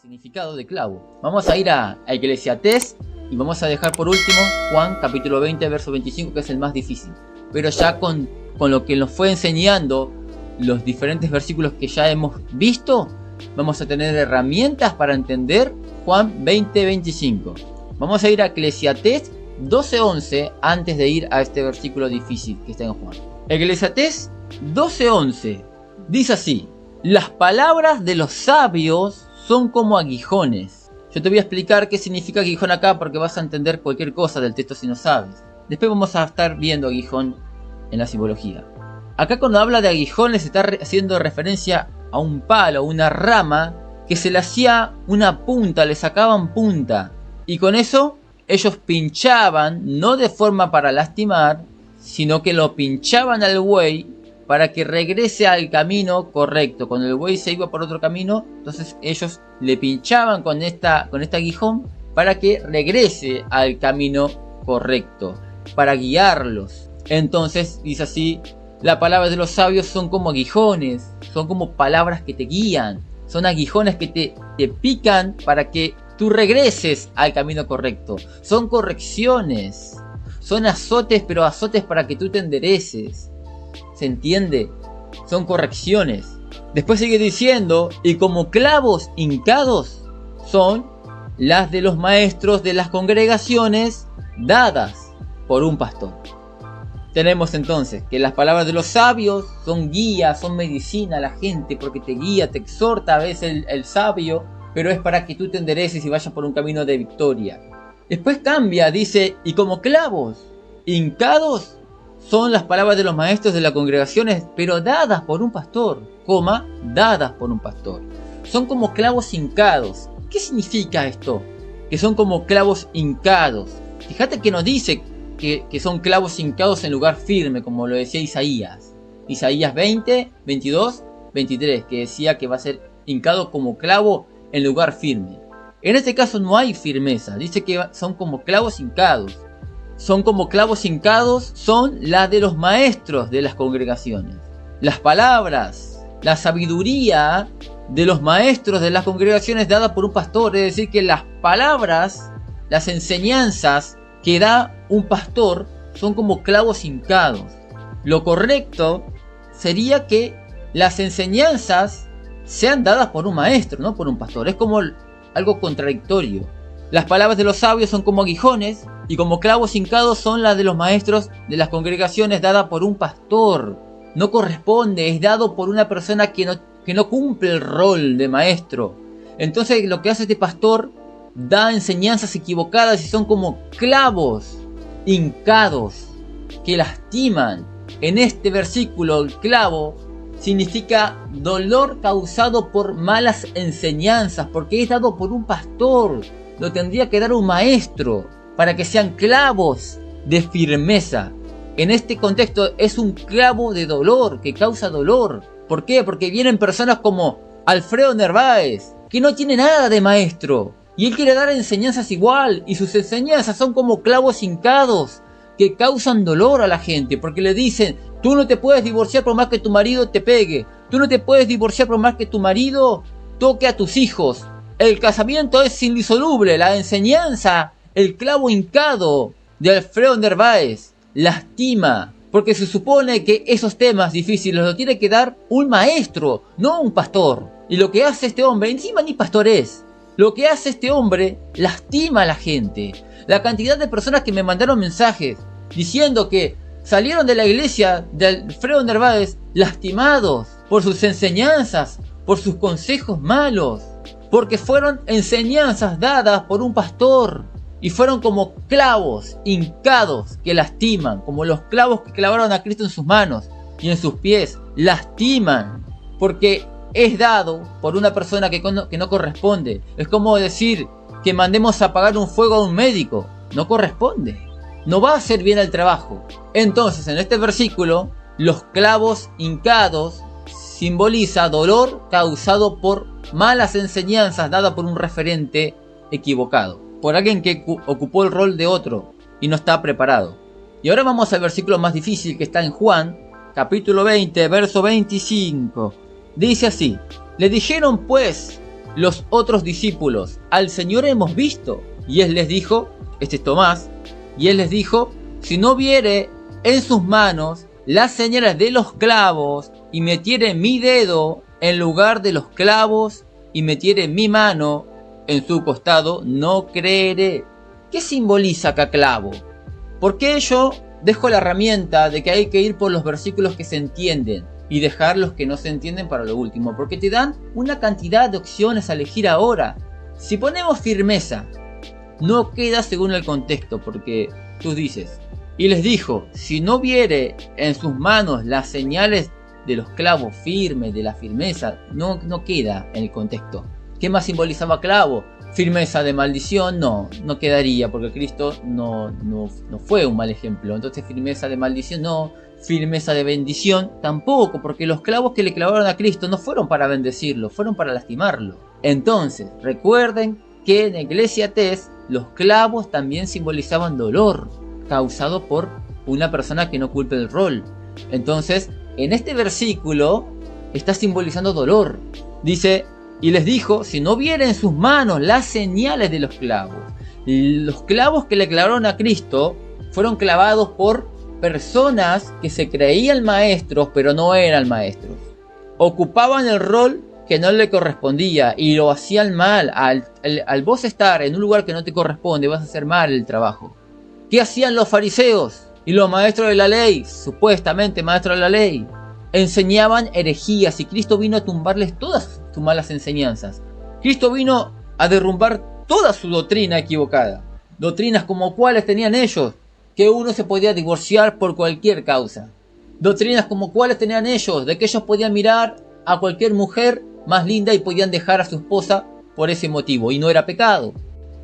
significado de clavo. Vamos a ir a Eclesiastés y vamos a dejar por último Juan capítulo 20 verso 25, que es el más difícil. Pero ya con lo que nos fue enseñando los diferentes versículos que ya hemos visto, vamos a tener herramientas para entender Juan 20-25. Vamos a ir a Eclesiastés 12:11 antes de ir a este versículo difícil que está en Juan. Eclesiastés 12:11 dice así: las palabras de los sabios son como aguijones. Yo te voy a explicar qué significa aguijón acá, porque vas a entender cualquier cosa del texto si no sabes. Después vamos a estar viendo aguijón en la simbología. Acá cuando habla de aguijones está haciendo referencia a un palo, una rama que se le hacía una punta, le sacaban punta. Y con eso ellos pinchaban, no de forma para lastimar, sino que lo pinchaban al buey para que regrese al camino correcto. Cuando el buey se iba por otro camino, entonces ellos le pinchaban con este aguijón para que regrese al camino correcto, para guiarlos. Entonces dice así: las palabras de los sabios son como aguijones, son como palabras que te guían, son aguijones que te pican para que tú regreses al camino correcto. Son correcciones, son azotes, pero azotes para que tú te endereces. ¿Se entiende? Son correcciones. Después sigue diciendo: y como clavos hincados son las de los maestros de las congregaciones dadas por un pastor. Tenemos entonces que las palabras de los sabios son guía, son medicina a la gente, porque te guía, te exhorta a veces el sabio, pero es para que tú te endereces y vayas por un camino de victoria. Después cambia, dice: y como clavos hincados son las palabras de los maestros de las congregaciones, pero dadas por un pastor, dadas por un pastor. Son como clavos hincados. ¿Qué significa esto? Que son como clavos hincados. Fíjate que nos dice que son clavos hincados en lugar firme, como lo decía Isaías. Isaías 20, 22, 23, que decía que va a ser hincado como clavo en lugar firme. En este caso no hay firmeza, dice que son como clavos hincados. Son como clavos hincados, son las de los maestros de las congregaciones. Las palabras, la sabiduría de los maestros de las congregaciones dada por un pastor. Es decir, que las palabras, las enseñanzas que da un pastor son como clavos hincados. Lo correcto sería que las enseñanzas sean dadas por un maestro, no por un pastor. Es como algo contradictorio. Las palabras de los sabios son como aguijones, y como clavos hincados son las de los maestros de las congregaciones dadas por un pastor. No corresponde, es dado por una persona que no cumple el rol de maestro. Entonces lo que hace este pastor, da enseñanzas equivocadas y son como clavos hincados que lastiman. En este versículo el clavo significa dolor causado por malas enseñanzas, porque es dado por un pastor. Lo tendría que dar un maestro para que sean clavos de firmeza. En este contexto es un clavo de dolor, que causa dolor. ¿Por qué? Porque vienen personas como Alfredo Narváez, que no tiene nada de maestro, y él quiere dar enseñanzas igual, y sus enseñanzas son como clavos hincados que causan dolor a la gente, porque le dicen: tú no te puedes divorciar por más que tu marido te pegue, tú no te puedes divorciar por más que tu marido toque a tus hijos. El casamiento es indisoluble. La enseñanza, el clavo hincado de Alfredo Narváez, lastima, porque se supone que esos temas difíciles los tiene que dar un maestro, no un pastor. Y lo que hace este hombre, encima ni pastor es, lo que hace este hombre lastima a la gente. La cantidad de personas que me mandaron mensajes diciendo que salieron de la iglesia de Alfredo Narváez lastimados por sus enseñanzas, por sus consejos malos, porque fueron enseñanzas dadas por un pastor y fueron como clavos hincados que lastiman, como los clavos que clavaron a Cristo en sus manos y en sus pies. Lastiman porque es dado por una persona que no corresponde. Es como decir que mandemos a apagar un fuego a un médico. No corresponde, no va a hacer bien el trabajo. Entonces en este versículo los clavos hincados simboliza dolor causado por malas enseñanzas dadas por un referente equivocado, por alguien que ocupó el rol de otro y no está preparado. Y ahora vamos al versículo más difícil, que está en Juan, capítulo 20, verso 25. Dice así: le dijeron pues los otros discípulos: al Señor hemos visto. Y él les dijo, este es Tomás, y él les dijo: si no viere en sus manos las señales de los clavos, y metiere mi dedo en lugar de los clavos, y metiere mi mano en su costado, no creeré. ¿Qué simboliza acá clavo? ¿Por qué yo dejo la herramienta de que hay que ir por los versículos que se entienden y dejar los que no se entienden para lo último? Porque te dan una cantidad de opciones a elegir ahora. Si ponemos firmeza, no queda según el contexto, porque tú dices: y les dijo: si no viere en sus manos las señales de los clavos firmes, de la firmeza, no queda en el contexto. ¿Qué más simbolizaba clavo? Firmeza de maldición, no quedaría, porque Cristo no fue un mal ejemplo. Entonces firmeza de maldición no, firmeza de bendición tampoco, porque los clavos que le clavaron a Cristo no fueron para bendecirlo, fueron para lastimarlo. Entonces recuerden que en Eclesiastés los clavos también simbolizaban dolor causado por una persona que no cumple el rol. Entonces en este versículo está simbolizando dolor. Dice: y les dijo: si no vieren en sus manos las señales de los clavos. Los clavos que le clavaron a Cristo fueron clavados por personas que se creían maestros, pero no eran maestros. Ocupaban el rol que no le correspondía y lo hacían mal. Al vos estar en un lugar que no te corresponde, vas a hacer mal el trabajo. ¿Qué hacían los fariseos y los maestros de la ley? Supuestamente maestros de la ley. Enseñaban herejías, y Cristo vino a tumbarles todas sus malas enseñanzas. Cristo vino a derrumbar toda su doctrina equivocada. Doctrinas como cuáles tenían ellos: que uno se podía divorciar por cualquier causa. Doctrinas como cuáles tenían ellos: de que ellos podían mirar a cualquier mujer más linda y podían dejar a su esposa por ese motivo, y no era pecado.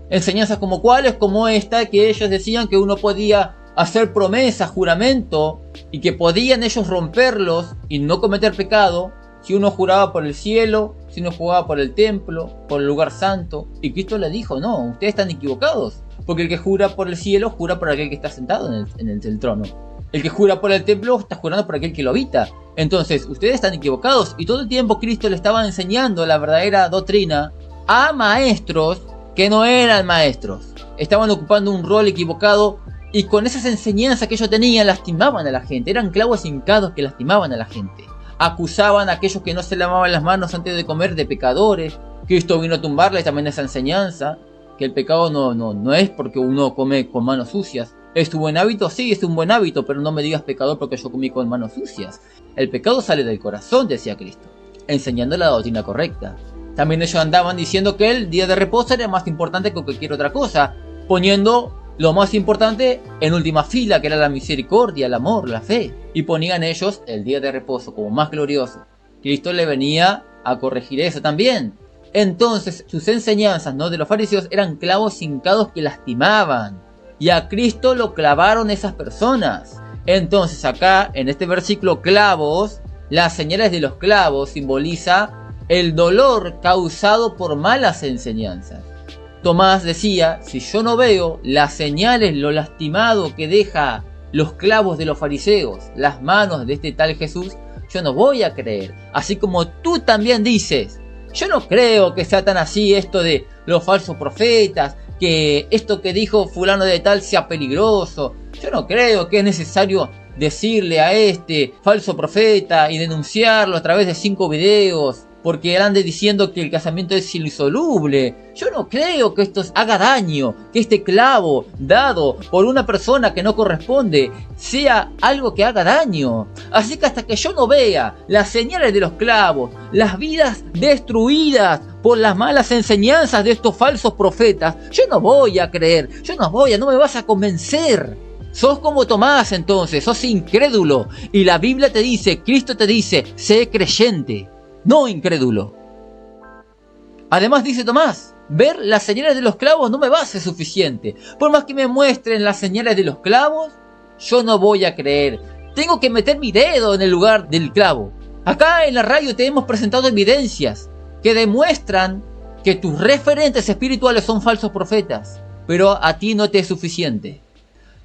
Enseñanzas como cuáles, como esta, que ellos decían que uno podía hacer promesas, juramento, y que podían ellos romperlos y no cometer pecado si uno juraba por el cielo, si uno juraba por el templo, por el lugar santo. Y Cristo le dijo: no, ustedes están equivocados, porque el que jura por el cielo jura por aquel que está sentado en el trono. El que jura por el templo está jurando por aquel que lo habita. Entonces ustedes están equivocados. Y todo el tiempo Cristo le estaba enseñando la verdadera doctrina a maestros que no eran maestros. Estaban ocupando un rol equivocado, y con esas enseñanzas que ellos tenían lastimaban a la gente. Eran clavos hincados que lastimaban a la gente. Acusaban a aquellos que no se lavaban las manos antes de comer de pecadores. Cristo vino a tumbarles también esa enseñanza, que el pecado no es porque uno come con manos sucias. ¿Es tu buen hábito? Sí, es un buen hábito, pero no me digas pecador porque yo comí con manos sucias. El pecado sale del corazón, decía Cristo, enseñando la doctrina correcta. También ellos andaban diciendo que el día de reposo era más importante que cualquier otra cosa, poniendo lo más importante en última fila, que era la misericordia, el amor, la fe. Y ponían ellos el día de reposo como más glorioso. Cristo le venía a corregir eso también. Entonces sus enseñanzas, de los fariseos, eran clavos hincados que lastimaban. Y a Cristo lo clavaron esas personas. Entonces acá en este versículo clavos, las señales de los clavos simboliza el dolor causado por malas enseñanzas. Tomás decía: si yo no veo las señales, lo lastimado que deja los clavos de los fariseos, las manos de este tal Jesús, yo no voy a creer. Así como tú también dices: yo no creo que sea tan así esto de los falsos profetas, que esto que dijo fulano de tal sea peligroso. Yo no creo que es necesario decirle a este falso profeta y denunciarlo a través de 5 videos, porque él ande diciendo que el casamiento es insoluble. Yo no creo que esto haga daño, que este clavo dado por una persona que no corresponde sea algo que haga daño. Así que hasta que yo no vea las señales de los clavos, las vidas destruidas por las malas enseñanzas de estos falsos profetas, yo no voy a creer, no me vas a convencer. Sos como Tomás entonces, sos incrédulo. Y la Biblia te dice, Cristo te dice, sé creyente, no incrédulo. Además dice Tomás, ver las señales de los clavos no me va a ser suficiente. Por más que me muestren las señales de los clavos, yo no voy a creer. Tengo que meter mi dedo en el lugar del clavo. Acá en la radio te hemos presentado evidencias que demuestran que tus referentes espirituales son falsos profetas. Pero a ti no te es suficiente.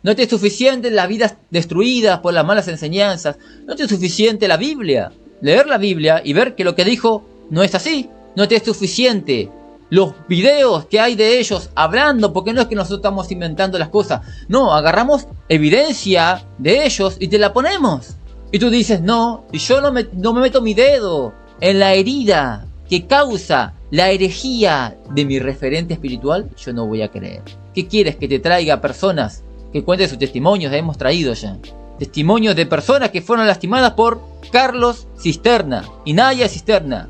No te es suficiente las vidas destruidas por las malas enseñanzas. No te es suficiente la Biblia. Leer la Biblia y ver que lo que dijo no es así. no te es suficiente los videos que hay de ellos hablando, porque no es que nosotros estamos inventando las cosas, no, agarramos evidencia de ellos y te la ponemos. Y tú dices, no, si yo no me meto mi dedo en la herida que causa la herejía de mi referente espiritual, yo no voy a creer. ¿Qué quieres? Que te traiga personas que cuenten sus testimonios. Hemos traído ya testimonios de personas que fueron lastimadas por Carlos Cisterna y Naya Cisterna,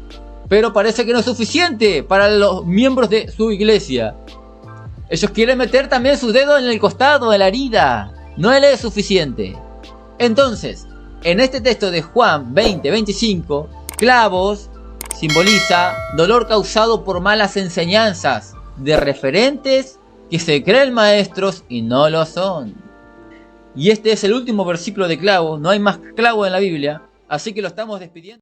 pero parece que no es suficiente para los miembros de su iglesia. Ellos quieren meter también sus dedos en el costado de la herida. No le es suficiente. Entonces, en este texto de Juan 20:25, clavos simboliza dolor causado por malas enseñanzas de referentes que se creen maestros y no lo son. Y este es el último versículo de clavos, no hay más clavos en la Biblia, así que lo estamos despidiendo.